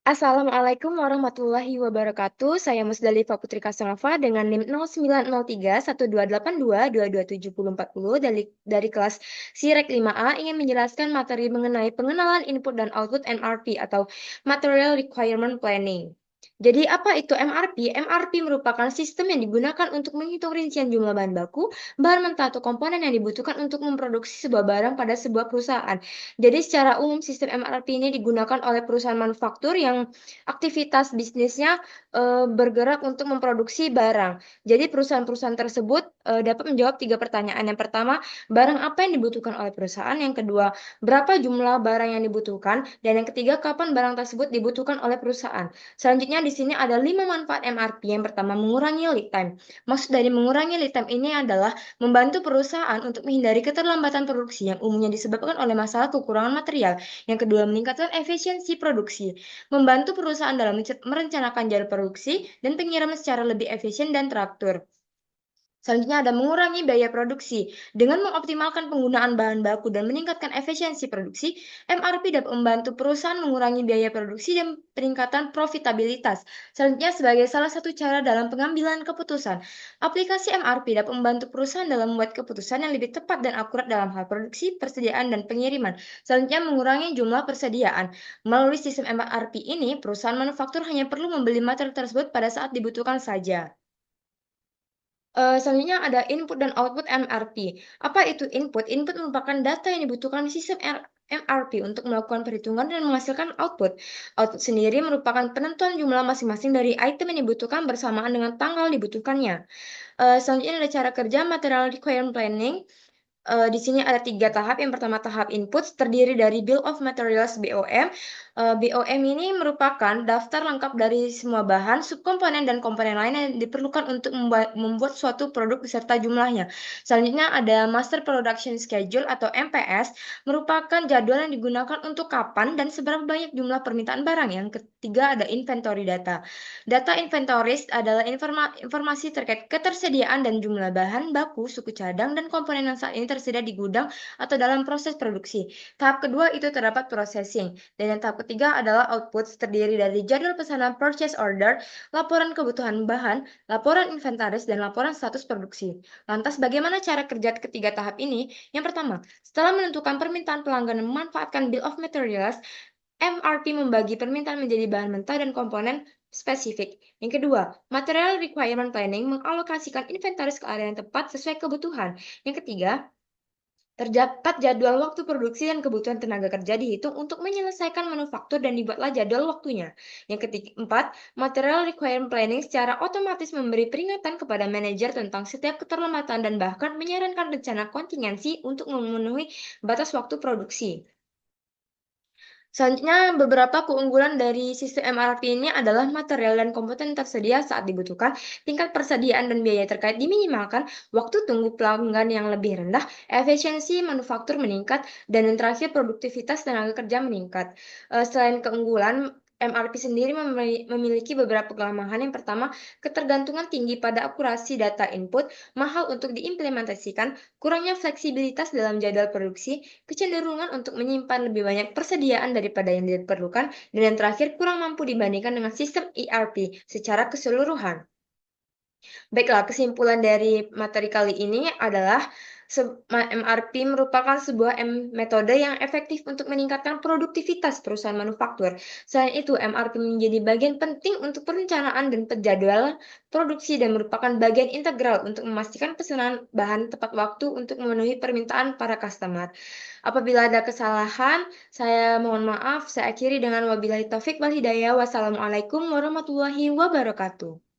Assalamualaikum warahmatullahi wabarakatuh. Saya Musdalifah Putri Kasnova dengan NIM 0903 1282 227040 dari kelas Sirek 5A ingin menjelaskan materi mengenai pengenalan input dan output MRP atau Material Requirement Planning. Jadi apa itu MRP? MRP merupakan sistem yang digunakan untuk menghitung rincian jumlah bahan baku, bahan mentah atau komponen yang dibutuhkan untuk memproduksi sebuah barang pada sebuah perusahaan. Jadi secara umum sistem MRP ini digunakan oleh perusahaan manufaktur yang aktivitas bisnisnya, bergerak untuk memproduksi barang. Jadi perusahaan-perusahaan tersebut, dapat menjawab 3 pertanyaan. Yang pertama, barang apa yang dibutuhkan oleh perusahaan? Yang kedua, berapa jumlah barang yang dibutuhkan? Dan yang ketiga, kapan barang tersebut dibutuhkan oleh perusahaan? Selanjutnya di sini ada 5 manfaat MRP. Yang pertama, mengurangi lead time. Maksud dari mengurangi lead time ini adalah membantu perusahaan untuk menghindari keterlambatan produksi yang umumnya disebabkan oleh masalah kekurangan material. Yang kedua, meningkatkan efisiensi produksi. Membantu perusahaan dalam merencanakan jadwal produksi dan pengiriman secara lebih efisien dan teratur. Selanjutnya ada mengurangi biaya produksi. Dengan mengoptimalkan penggunaan bahan baku dan meningkatkan efisiensi produksi, MRP dapat membantu perusahaan mengurangi biaya produksi dan peningkatan profitabilitas. Selanjutnya sebagai salah satu cara dalam pengambilan keputusan, aplikasi MRP dapat membantu perusahaan dalam membuat keputusan yang lebih tepat dan akurat dalam hal produksi, persediaan, dan pengiriman. Selanjutnya mengurangi jumlah persediaan. Melalui sistem MRP ini, perusahaan manufaktur hanya perlu membeli material tersebut pada saat dibutuhkan saja. Selanjutnya ada input dan output MRP. Apa itu input? Input merupakan data yang dibutuhkan sistem MRP untuk melakukan perhitungan dan menghasilkan output. Output sendiri merupakan penentuan jumlah masing-masing dari item yang dibutuhkan bersamaan dengan tanggal dibutuhkannya. Selanjutnya ada cara kerja Material Requirement Planning. Di sini ada 3 tahap. Yang pertama tahap input terdiri dari Bill of Materials (BOM). BOM ini merupakan daftar lengkap dari semua bahan, subkomponen, dan komponen lain yang diperlukan untuk membuat suatu produk beserta jumlahnya. Selanjutnya ada Master Production Schedule atau MPS, merupakan jadwal yang digunakan untuk kapan dan seberapa banyak jumlah permintaan barang. Yang ketiga ada Inventory Data. Data inventories adalah informasi terkait ketersediaan dan jumlah bahan baku, suku cadang, dan komponen yang saat ini tersedia di gudang atau dalam proses produksi. Tahap kedua itu terdapat processing, dan yang tahap ketiga adalah output terdiri dari jadwal pesanan purchase order, laporan kebutuhan bahan, laporan inventaris, dan laporan status produksi. Lantas bagaimana cara kerja ketiga tahap ini? Yang pertama, setelah menentukan permintaan pelanggan dan memanfaatkan Bill of Materials, MRP membagi permintaan menjadi bahan mentah dan komponen spesifik. Yang kedua, Material Requirement Planning mengalokasikan inventaris ke area yang tepat sesuai kebutuhan. Yang ketiga, terdapat jadwal waktu produksi dan kebutuhan tenaga kerja dihitung untuk menyelesaikan manufaktur dan dibuatlah jadwal waktunya. Yang keempat, Material Requirement Planning secara otomatis memberi peringatan kepada manajer tentang setiap keterlambatan dan bahkan menyarankan rencana kontingensi untuk memenuhi batas waktu produksi. Selanjutnya, beberapa keunggulan dari sistem MRP ini adalah material dan komponen tersedia saat dibutuhkan, tingkat persediaan dan biaya terkait diminimalkan, waktu tunggu pelanggan yang lebih rendah, efisiensi manufaktur meningkat, dan yang terakhir produktivitas tenaga kerja meningkat. Selain keunggulan, MRP sendiri memiliki beberapa kelemahan. Yang pertama, ketergantungan tinggi pada akurasi data input, mahal untuk diimplementasikan, kurangnya fleksibilitas dalam jadwal produksi, kecenderungan untuk menyimpan lebih banyak persediaan daripada yang diperlukan, dan yang terakhir kurang mampu dibandingkan dengan sistem ERP secara keseluruhan. Baiklah, kesimpulan dari materi kali ini adalah MRP merupakan sebuah metode yang efektif untuk meningkatkan produktivitas perusahaan manufaktur. Selain itu, MRP menjadi bagian penting untuk perencanaan dan penjadwalan produksi dan merupakan bagian integral untuk memastikan pesanan bahan tepat waktu untuk memenuhi permintaan para customer. Apabila ada kesalahan, saya mohon maaf. Saya akhiri dengan wabillahi taufik wal hidayah. Wassalamualaikum warahmatullahi wabarakatuh.